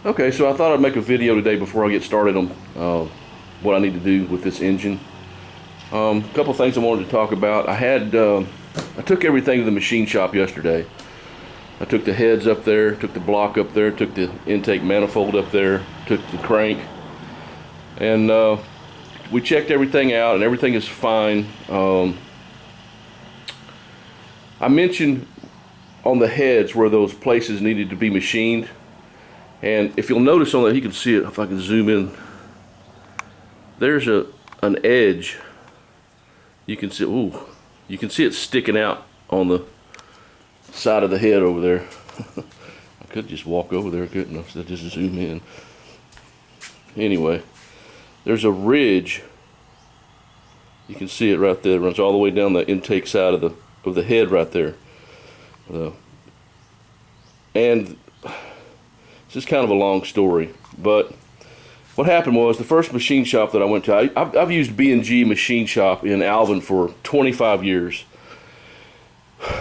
Okay, so I thought I'd make a video today before I get started on what I need to do with this engine. A couple things I wanted to talk about. I took everything to the machine shop yesterday. I took the heads up there, took the block up there, took the intake manifold up there, took the crank, and we checked everything out, and everything is fine. I mentioned on the heads where those places needed to be machined. And if you'll notice on that, you can see it, if I can zoom in, there's an edge. You can see, you can see it sticking out on the side of the head over there. I could just walk over there, couldn't I? So just zoom in. Anyway, there's a ridge. You can see it right there. It runs all the way down the intake side of the head right there. And this is kind of a long story, but what happened was the first machine shop that I went to, I've used B&G Machine Shop in Alvin for 25 years.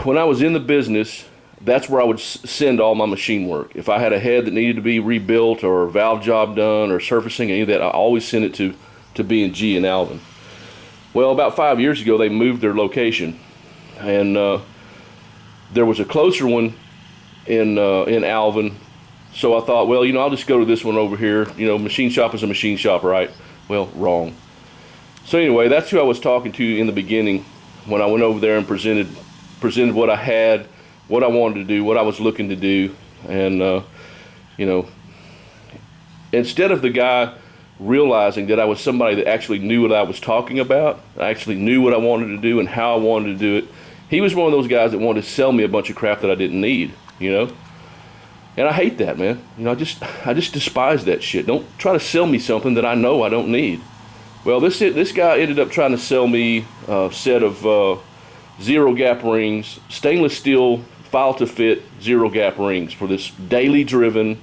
When I was in the business, that's where I would send all my machine work. If I had a head that needed to be rebuilt or a valve job done or surfacing, any of that, I always sent it to B&G in Alvin. Well, about 5 years ago, they moved their location, and there was a closer one in Alvin. So I thought, well, I'll just go to this one over here. Machine shop is a machine shop, right? Well, wrong. So anyway, that's who I was talking to in the beginning when I went over there and presented what I had, what I wanted to do, what I was looking to do. And, instead of the guy realizing that I was somebody that actually knew what I was talking about, I actually knew what I wanted to do and how I wanted to do it, he was one of those guys that wanted to sell me a bunch of crap that I didn't need, And I hate that, man. I just despise that shit. Don't try to sell me something that I know I don't need. Well, this guy ended up trying to sell me a set of zero gap rings, stainless steel file to fit zero gap rings for this daily driven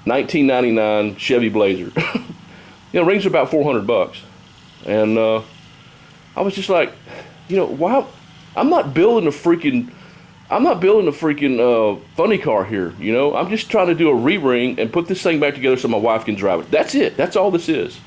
1999 Chevy Blazer. Rings are about $400, and I was just like, why? I'm not building a freaking funny car here, I'm just trying to do a re-ring and put this thing back together so my wife can drive it. That's it. That's all this is.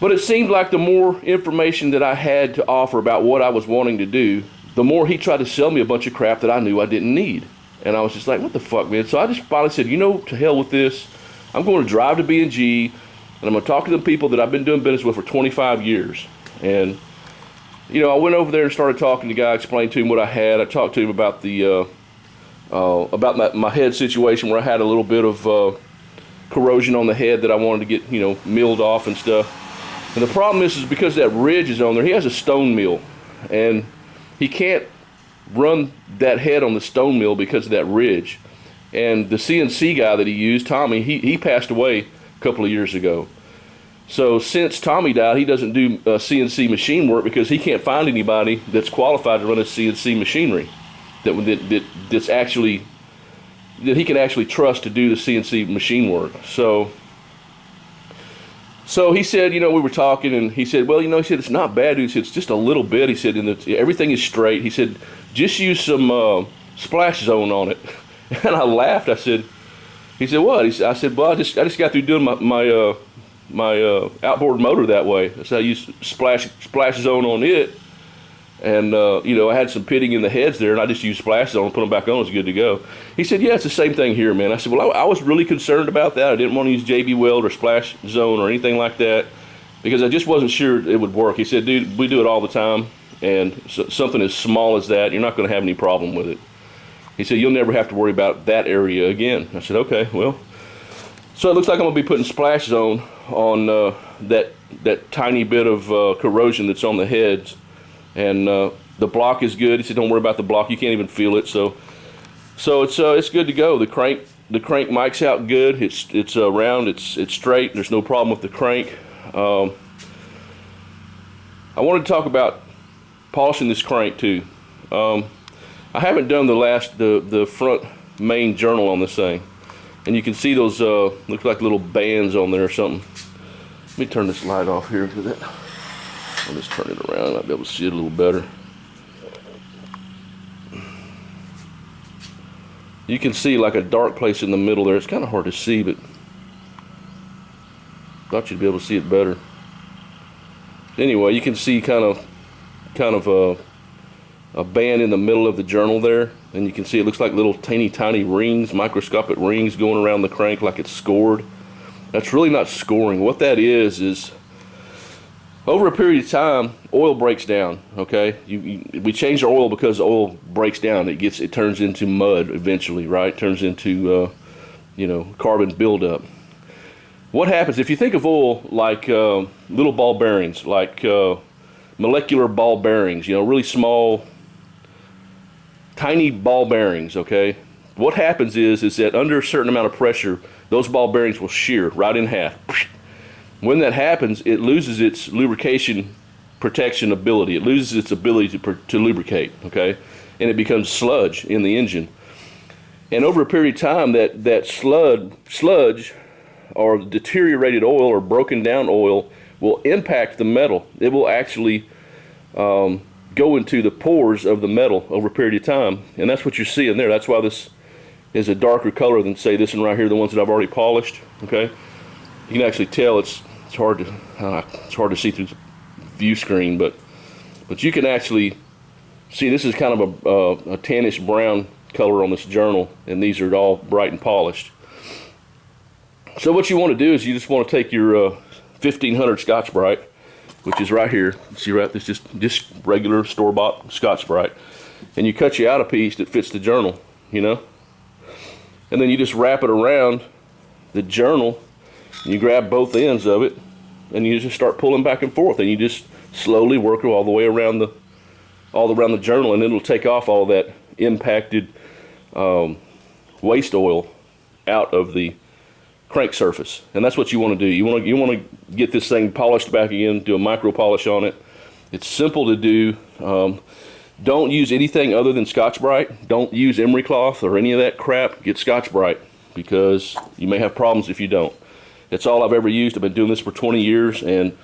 But it seemed like the more information that I had to offer about what I was wanting to do, the more he tried to sell me a bunch of crap that I knew I didn't need. And I was just like, what the fuck, man? So I just finally said, to hell with this. I'm going to drive to B&G, and I'm going to talk to the people that I've been doing business with for 25 years. And I went over there and started talking to the guy, explained to him what I had. I talked to him about about my head situation where I had a little bit of corrosion on the head that I wanted to get, milled off and stuff. And the problem is because that ridge is on there, he has a stone mill, and he can't run that head on the stone mill because of that ridge. And the CNC guy that he used, Tommy, he passed away a couple of years ago. So since Tommy died, he doesn't do CNC machine work because he can't find anybody that's qualified to run a CNC machinery that he can actually trust to do the CNC machine work. So he said, we were talking, and he said, well, he said, it's not bad, dude. He said, it's just a little bit. He said, everything is straight. He said, just use some splash zone on it. And I laughed. He said, what? I said, well, I just got through doing my outboard motor that way. So I used splash zone on it, and I had some pitting in the heads there, and I just used splash zone and put them back on. It's good to go. He said, yeah, it's the same thing here, man. I said, well, I was really concerned about that. I didn't want to use JB Weld or splash zone or anything like that because I just wasn't sure it would work. He said, dude, we do it all the time, and something as small as that, you're not going to have any problem with it. He said, you'll never have to worry about that area again. I said, okay, well. So it looks like I'm going to be putting splash zone on that tiny bit of corrosion that's on the heads. And the block is good. He said, don't worry about the block. You can't even feel it. So it's good to go. The crank mics out good. It's round. It's straight. There's no problem with the crank. I wanted to talk about polishing this crank too. I haven't done the front main journal on this thing. And you can see those look like little bands on there or something. Let me turn this light off here. I'll just turn it around. I'll be able to see it a little better. You can see like a dark place in the middle there. It's kind of hard to see, but thought you'd be able to see it better. Anyway, you can see kind of a band in the middle of the journal there, and you can see it looks like little tiny rings, microscopic rings going around the crank like it's scored. That's really not scoring. What that is over a period of time, oil breaks down. Okay, we change our oil because oil breaks down. It turns into mud eventually, right? Turns into carbon buildup. What happens if you think of oil like little ball bearings, like molecular ball bearings? Really small, tiny ball bearings. Okay, what happens is that under a certain amount of pressure, those ball bearings will shear right in half. When that happens, it loses its lubrication protection ability. It loses its ability to lubricate, okay? And it becomes sludge in the engine. And over a period of time, that sludge or deteriorated oil or broken down oil will impact the metal. It will actually go into the pores of the metal over a period of time. And that's what you're seeing there. That's why this is a darker color than, say, this one right here, the ones that I've already polished, okay? You can actually tell it's hard to see through the view screen, but you can actually see this is kind of a tannish brown color on this journal, and these are all bright and polished. So what you want to do is you just want to take your 1500 Scotch-Brite, which is right here. See, right, this just regular store-bought Scotch-Brite, and you cut you out a piece that fits the journal, and then you just wrap it around the journal. You grab both ends of it, and you just start pulling back and forth, and you just slowly work all the way around the journal, and it'll take off all that impacted waste oil out of the crank surface. And that's what you want to do. You want to get this thing polished back again, do a micro polish on it. It's simple to do. Don't use anything other than Scotch-Brite. Don't use emery cloth or any of that crap. Get Scotch-Brite, because you may have problems if you don't. That's all I've ever used. I've been doing this for 20 years, and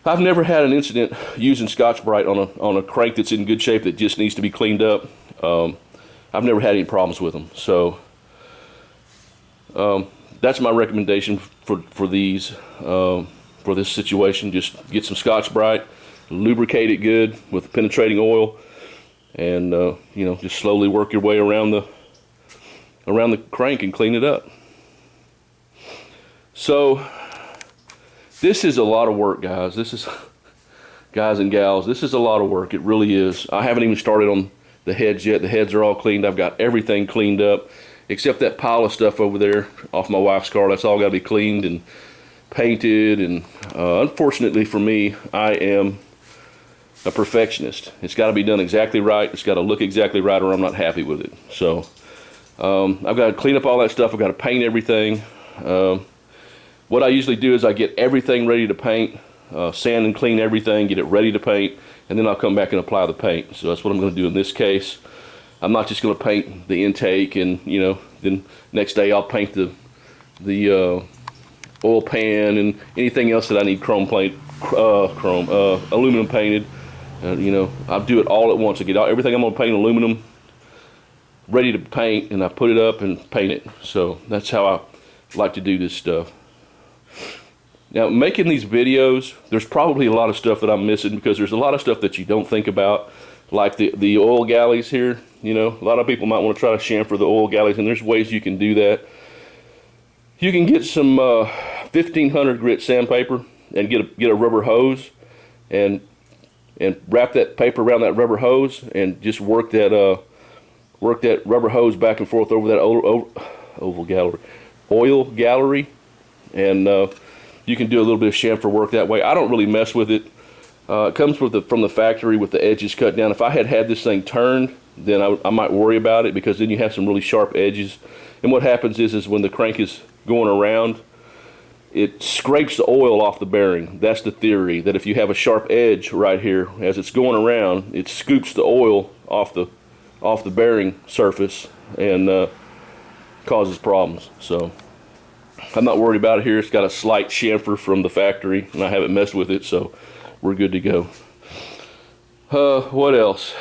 I've never had an incident using Scotch-Brite on a crank that's in good shape that just needs to be cleaned up. I've never had any problems with them. So that's my recommendation for these for this situation. Just get some Scotch-Brite, lubricate it good with penetrating oil, and just slowly work your way around the crank and clean it up. So this is a lot of work, guys. Guys and gals, this is a lot of work. It really is. I haven't even started on the heads yet. The heads are all cleaned. I've got everything cleaned up except that pile of stuff over there off my wife's car. That's all got to be cleaned and painted. And unfortunately for me, I am a perfectionist. It's got to be done exactly right. It's got to look exactly right, or I'm not happy with it. So I've got to clean up all that stuff. I've got to paint everything. What I usually do is I get everything ready to paint, sand and clean everything, get it ready to paint, and then I'll come back and apply the paint. So that's what I'm going to do in this case. I'm not just going to paint the intake and then next day I'll paint the oil pan and anything else that I need aluminum painted. I'll do it all at once. I get everything I'm going to paint aluminum ready to paint, and I put it up and paint it. So that's how I like to do this stuff. Now, making these videos, there's probably a lot of stuff that I'm missing, because there's a lot of stuff that you don't think about, like the oil galleys here. A lot of people might want to try to chamfer the oil galleys, and there's ways you can do that. You can get some 1500 grit sandpaper and get a rubber hose and wrap that paper around that rubber hose and just work that rubber hose back and forth over that oil gallery, and you can do a little bit of chamfer work that way. I don't really mess with it. It comes from the factory with the edges cut down. If I had this thing turned, then I might worry about it, because then you have some really sharp edges. And what happens is when the crank is going around, it scrapes the oil off the bearing. That's the theory, that if you have a sharp edge right here, as it's going around, it scoops the oil off the bearing surface and causes problems. So I'm not worried about it here. It's got a slight chamfer from the factory, and I haven't messed with it, so we're good to go. What else?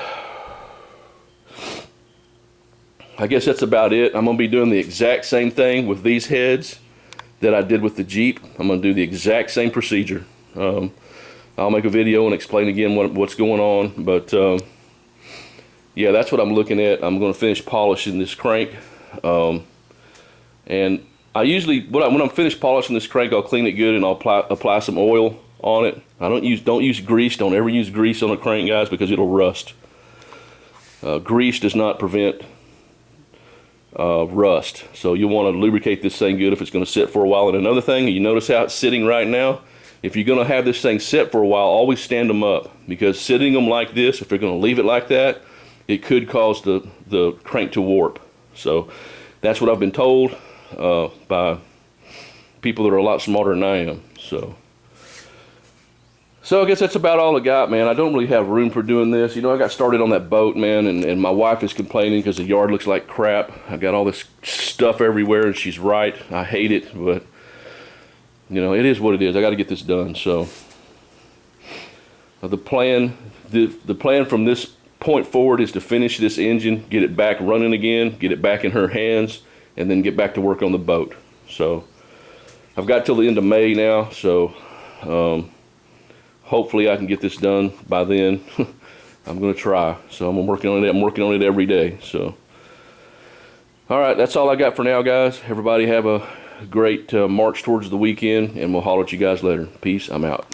I guess that's about it. I'm going to be doing the exact same thing with these heads that I did with the Jeep. I'm going to do the exact same procedure. I'll make a video and explain again what's going on, but yeah, that's what I'm looking at. I'm going to finish polishing this crank, and I usually, when I'm finished polishing this crank, I'll clean it good and I'll apply some oil on it. Don't use grease. Don't ever use grease on a crank, guys, because it'll rust. Grease does not prevent rust, so you'll want to lubricate this thing good if it's going to sit for a while. And another thing, you notice how it's sitting right now? If you're going to have this thing sit for a while, always stand them up, because sitting them like this, if you're going to leave it like that, it could cause the crank to warp. So that's what I've been told by people that are a lot smarter than I am. So I guess that's about all I got, man. I don't really have room for doing this. You know, I got started on that boat, man, and my wife is complaining because the yard looks like crap. I got all this stuff everywhere, and she's right. I hate it, but you know, it is what it is. I got to get this done. So the plan from this point forward is to finish this engine, get it back running again, get it back in her hands, and then get back to work on the boat. So I've got till the end of May now, so hopefully I can get this done by then. I'm going to try. So I'm working on it. I'm working on it every day. So all right, that's all I got for now, guys. Everybody have a great march towards the weekend, and we'll holler at you guys later. Peace. I'm out.